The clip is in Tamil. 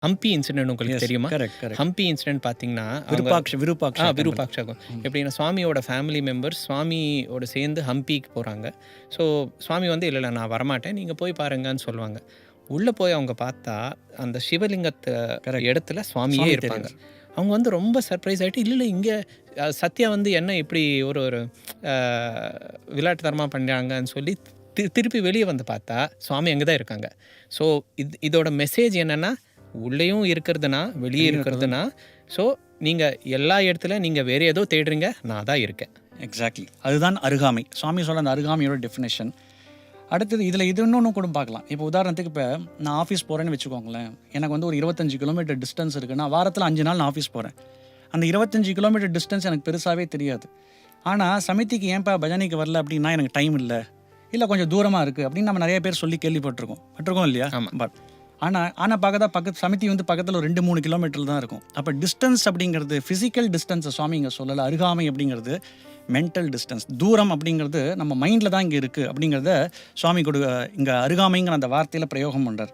ஹம்பி இன்சிடென்ட் உங்களுக்கு தெரியுமா? ஹம்பி இன்சிடென்ட் பார்த்தீங்கன்னா விருப்பாட்சகம் எப்படின்னா சுவாமியோட ஃபேமிலி மெம்பர்ஸ் சுவாமியோட சேர்ந்து ஹம்பிக்கு போகிறாங்க. ஸோ சுவாமி வந்து இல்லை நான் வரமாட்டேன், நீங்கள் போய் பாருங்கன்னு சொல்லுவாங்க. உள்ளே போய் அவங்க பார்த்தா அந்த சிவலிங்கத்தை இடத்துல சுவாமியே இருப்பாங்க. அவங்க வந்து ரொம்ப சர்ப்ரைஸ் ஆகிட்டு, இல்லை இங்கே சத்யா வந்து என்ன இப்படி ஒரு விளையாட்டுத்தனமாக பண்ணுறாங்கன்னு சொல்லி திருப்பி வெளியே வந்து பார்த்தா சுவாமி அங்கே தான் இருக்காங்க. ஸோ இதோட மெசேஜ் என்னென்னா, உள்ளேயும் இருக்கிறதுனா வெளியே இருக்கிறதுனா, ஸோ நீங்கள் எல்லா இடத்துல நீங்கள் வேறு ஏதோ தேடுறீங்க, நான் தான் இருக்கேன். எக்ஸாக்ட்லி, அதுதான் அருகாமை. சுவாமி சொல்ல அந்த அருகாமையோட டெஃபினேஷன். அடுத்தது இதில் இது இன்னொன்று கூட பார்க்கலாம். இப்போ உதாரணத்துக்கு இப்போ நான் ஆஃபீஸ் போகிறேன்னு வச்சுக்கோங்களேன். எனக்கு வந்து ஒரு 25 கிலோமீட்டர் டிஸ்டன்ஸ் இருக்குது. நான் வாரத்தில் 5 நாள் நான் ஆஃபீஸ் போகிறேன். அந்த 25 கிலோமீட்டர் டிஸ்டன்ஸ் எனக்கு பெருசாகவே தெரியாது. ஆனால் சமிதிக்கு ஏன்ப்பா பஜனைக்கு வரல அப்படின்னா, எனக்கு டைம் இல்லை கொஞ்சம் தூரமாக இருக்குது அப்படின்னு நம்ம நிறைய பேர் சொல்லி கேள்விப்பட்டிருக்கோம் இல்லையா? பட் ஆனால் பக்கத்து சமிதி வந்து பக்கத்தில் ஒரு 2-3 கிலோமீட்டர் தான் இருக்கும். அப்போ டிஸ்டன்ஸ் அப்படிங்கிறது ஃபிசிக்கல் டிஸ்டன்ஸை சுவாமி இங்கே சொல்லலை. அருகாமை அப்படிங்கிறது மென்டல் டிஸ்டன்ஸ். தூரம் அப்படிங்கிறது நம்ம மைண்டில் தான் இங்கே இருக்குது அப்படிங்கிறத சுவாமி இங்கே அருகாமைங்கிற அந்த வார்த்தையில் பிரயோகம் பண்ணுறார்.